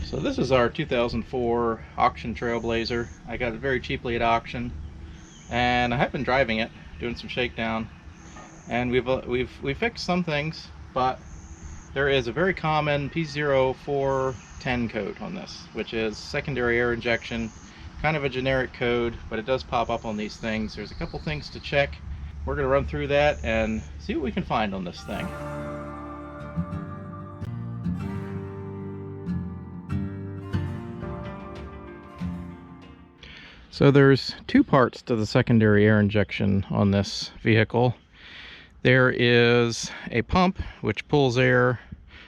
So this is our 2004 auction Trailblazer. I got it very cheaply at auction, and I have been driving it, doing some shakedown, and we fixed some things, but there is a very common P0410 code on this, which is secondary air injection, kind of a generic code, but it does pop up on these things. There's a couple things to check. We're going to run through that and see what we can find on this thing. So there's two parts to the secondary air injection on this vehicle. There is a pump which pulls air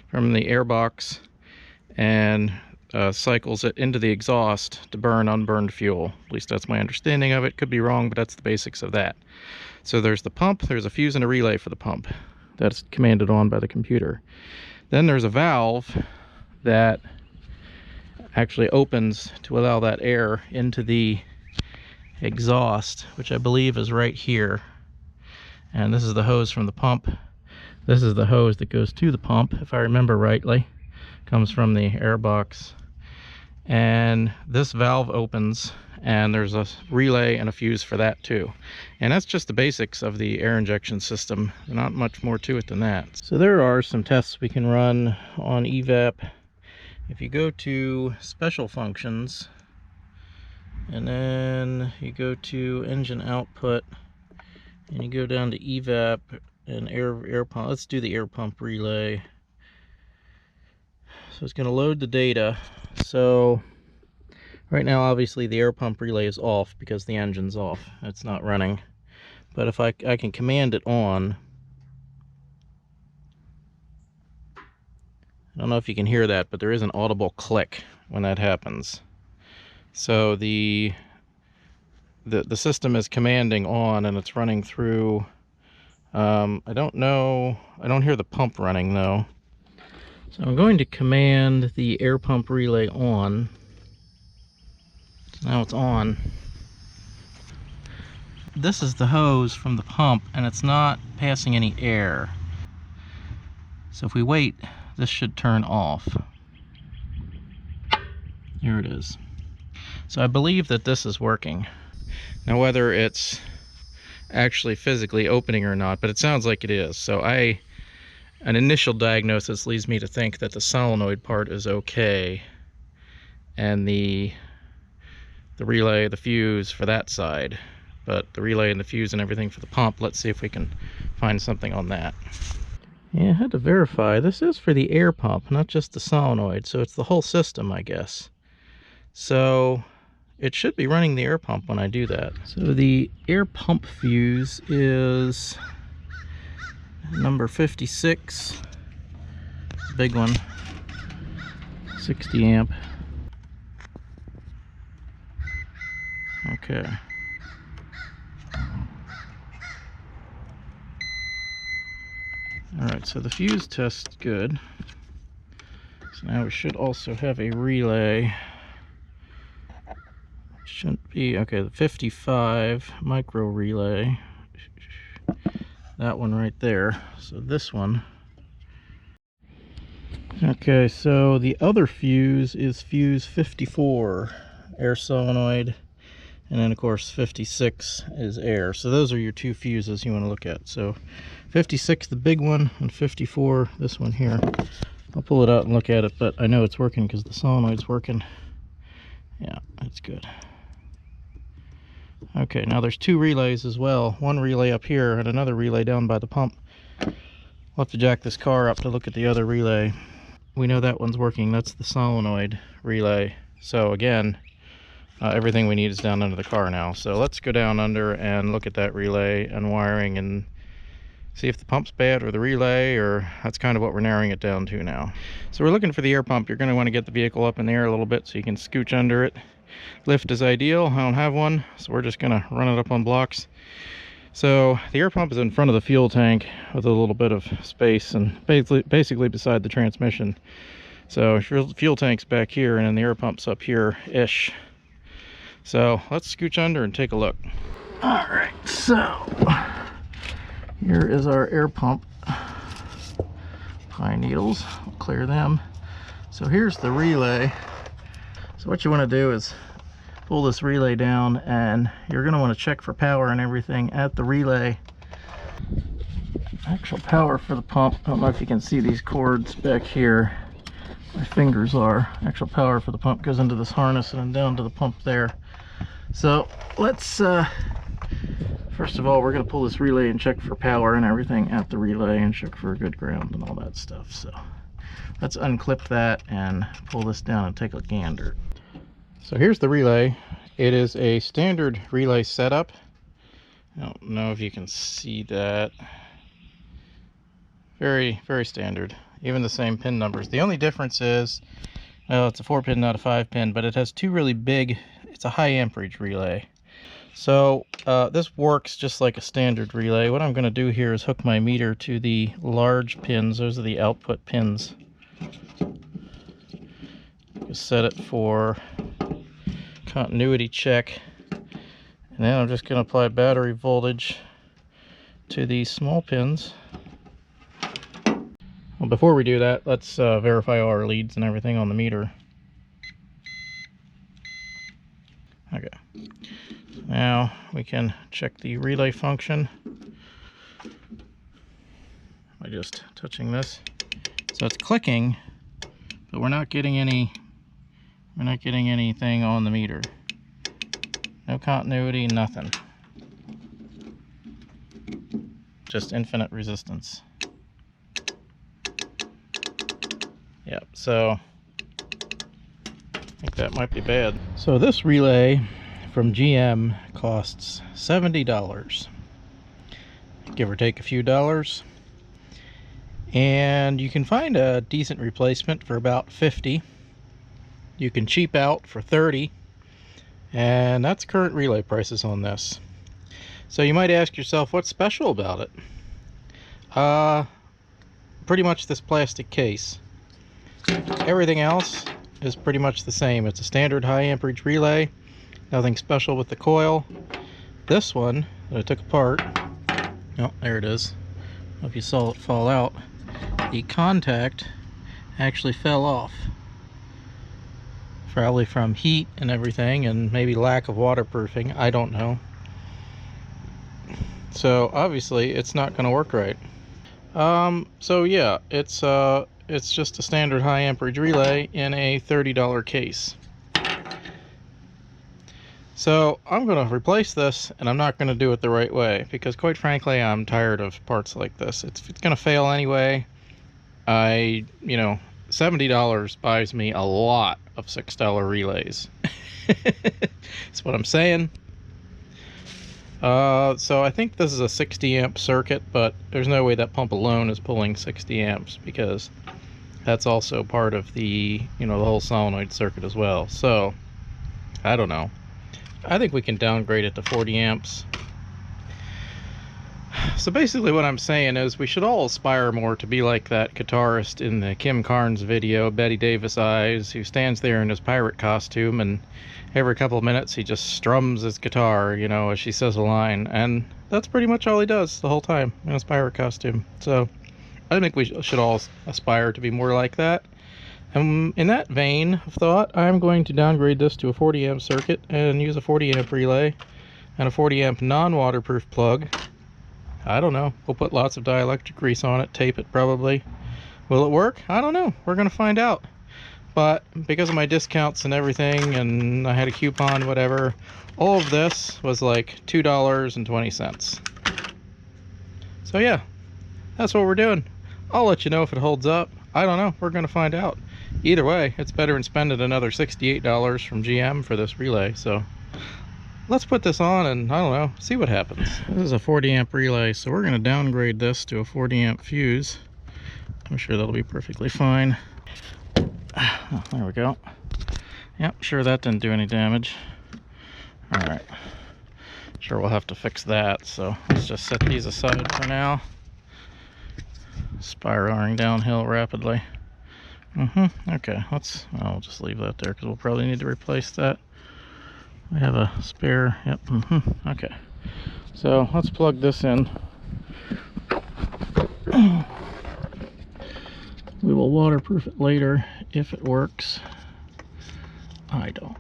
from the air box and cycles it into the exhaust to burn unburned fuel. At least that's my understanding of it. Could be wrong, but that's the basics of that. So there's the pump, there's a fuse and a relay for the pump. That's commanded on by the computer. Then there's a valve that actually opens to allow that air into the exhaust, which I believe is right here. And this is the hose from the pump. This is the hose that goes to the pump, if I remember rightly. Comes from the air box. And this valve opens, and there's a relay and a fuse for that too. And that's just the basics of the air injection system. Not much more to it than that. So there are some tests we can run on evap. If you go to special functions, and then you go to engine output, and you go down to evap and air pump. Let's do the air pump relay. So it's going to load the data. So right now obviously the air pump relay is off because the engine's off. It's not running. But if I can command it on, I don't know if you can hear that, but there is an audible click when that happens. So the system is commanding on, and it's running through. I don't know, I don't hear the pump running though. So I'm going to command the air pump relay on. So now it's on. This is the hose from the pump, and it's not passing any air. So if we wait, this should turn off. Here it is. So I believe that this is working. Now whether it's actually physically opening or not, but it sounds like it is. So an initial diagnosis leads me to think that the solenoid part is okay, and the relay, the fuse for that side. But the relay and the fuse and everything for the pump, let's see if we can find something on that. Yeah, I had to verify. This is for the air pump, not just the solenoid, so it's the whole system, I guess. So it should be running the air pump when I do that. So the air pump fuse is number 56. It's a big one. 60 amp. Okay. Alright, so the fuse test's good. So now we should also have a relay. Shouldn't be, okay, the 55 micro relay. That one right there. So this one. Okay, so the other fuse is fuse 54, air solenoid. And then of course 56 is air. So those are your two fuses you want to look at. So 56, the big one, and 54, this one here. I'll pull it out and look at it, but I know it's working because the solenoid's working. Yeah, that's good. Okay, now there's two relays as well. One relay up here and another relay down by the pump. We'll have to jack this car up to look at the other relay. We know that one's working. That's the solenoid relay. So again, everything we need is down under the car now. So let's go down under and look at that relay and wiring and see if the pump's bad or the relay, or that's kind of what we're narrowing it down to now. So we're looking for the air pump. You're going to want to get the vehicle up in the air a little bit so you can scooch under it. Lift is ideal. I don't have one, so we're just going to run it up on blocks. So the air pump is in front of the fuel tank with a little bit of space, and basically beside the transmission. So fuel tank's back here, and then the air pump's up here-ish. So let's scooch under and take a look. All right, so here is our air pump. Pine needles, we'll clear them. So here's the relay. So what you want to do is pull this relay down, and you're going to want to check for power and everything at the relay. Actual power for the pump, I don't know if you can see these cords back here. My fingers are. Actual power for the pump goes into this harness and then down to the pump there. So let's first of all, we're going to pull this relay and check for power and everything at the relay and check for good ground and all that stuff. So let's unclip that and pull this down and take a gander. So here's the relay. It is a standard relay setup. I don't know if you can see that. Very, very standard. Even the same pin numbers. The only difference is, well, it's a 4-pin, not a 5-pin, but it has two really big, it's a high amperage relay. So this works just like a standard relay. What I'm going to do here is hook my meter to the large pins. Those are the output pins. Just set it for continuity check. And then I'm just going to apply battery voltage to these small pins. Well, before we do that, let's verify all our leads and everything on the meter. Okay. Now we can check the relay function by just touching this. So it's clicking, but we're not getting anything on the meter. No continuity, nothing. Just infinite resistance. Yep, so I think that might be bad. So this relay from GM costs $70, give or take a few dollars, and you can find a decent replacement for about $50. You can cheap out for $30, and that's current relay prices on this. So you might ask yourself, what's special about it? Pretty much this plastic case. Everything else is pretty much the same. It's a standard high amperage relay. Nothing special with the coil. This one that I took apart, oh, there it is. I don't know if you saw it fall out. The contact actually fell off. Probably from heat and everything, and maybe lack of waterproofing. I don't know. So obviously it's not going to work right. So yeah, it's just a standard high amperage relay in a $30 case. So I'm going to replace this, and I'm not going to do it the right way, because quite frankly I'm tired of parts like this. It's going to fail anyway. $70 buys me a lot of $6 relays. That's what I'm saying. So I think this is a 60 amp circuit, but there's no way that pump alone is pulling 60 amps, because that's also part of the, the whole solenoid circuit as well. So I don't know. I think we can downgrade it to 40 amps. So basically what I'm saying is we should all aspire more to be like that guitarist in the Kim Carnes video, Betty Davis Eyes, who stands there in his pirate costume, and every couple of minutes he just strums his guitar, as she says a line. And that's pretty much all he does the whole time in his pirate costume. So I think we should all aspire to be more like that. And in that vein of thought, I'm going to downgrade this to a 40 amp circuit and use a 40 amp relay and a 40 amp non-waterproof plug. I don't know. We'll put lots of dielectric grease on it, tape it probably. Will it work? I don't know. We're going to find out. But because of my discounts and everything, and I had a coupon, whatever, all of this was like $2.20. So yeah, that's what we're doing. I'll let you know if it holds up. I don't know. We're going to find out. Either way, it's better than spending another $68 from GM for this relay. So let's put this on and, I don't know, see what happens. This is a 40 amp relay, so we're going to downgrade this to a 40 amp fuse. I'm sure that'll be perfectly fine. Oh, there we go. Yep, sure that didn't do any damage. Alright. Sure we'll have to fix that, so let's just set these aside for now. Spiraling downhill rapidly. Okay, I'll just leave that there because we'll probably need to replace that. We have a spare, yep, okay. So let's plug this in. We will waterproof it later if it works. I don't.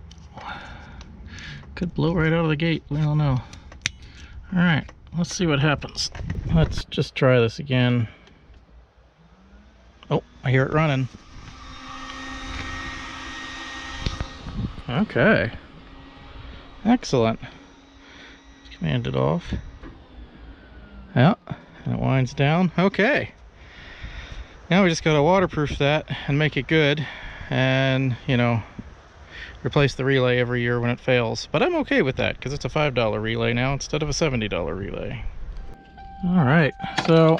Could blow right out of the gate. We don't know. Alright, let's see what happens. Let's just try this again. Oh, I hear it running. Okay. Excellent. Command it off. Yeah, and it winds down. Okay. Now we just gotta waterproof that and make it good, and you know, replace the relay every year when it fails. But I'm okay with that because it's a $5 relay now instead of a $70 relay. All right, so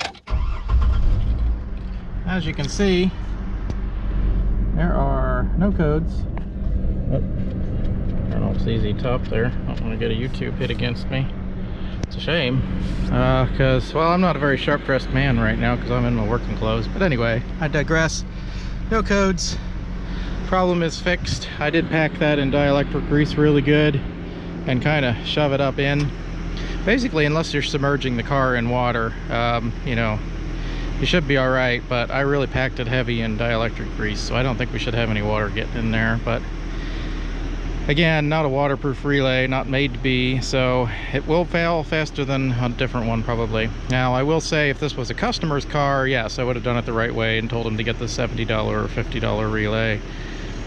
as you can see, there are no codes. Oh, I don't know if it's easy top there. I don't want to get a YouTube hit against me. It's a shame, because, well, I'm not a very sharp pressed man right now because I'm in my working clothes. But anyway, I digress. No codes. Problem is fixed. I did pack that in dielectric grease really good and kind of shove it up in. Basically, unless you're submerging the car in water, you know, you should be all right. But I really packed it heavy in dielectric grease, so I don't think we should have any water getting in there. But again, not a waterproof relay, not made to be, so it will fail faster than a different one probably. Now, I will say if this was a customer's car, yes, I would have done it the right way and told him to get the $70 or $50 relay,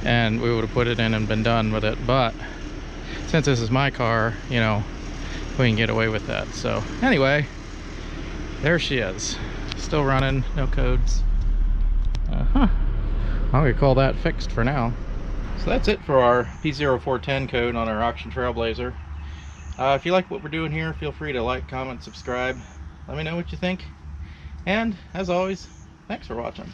and we would have put it in and been done with it. But since this is my car, you know, we can get away with that. So anyway, there she is. Still running, no codes. I'm gonna call that fixed for now. So that's it for our P0410 code on our auction Trailblazer. If you like what we're doing here, feel free to like, comment, subscribe. Let me know what you think. And as always, thanks for watching.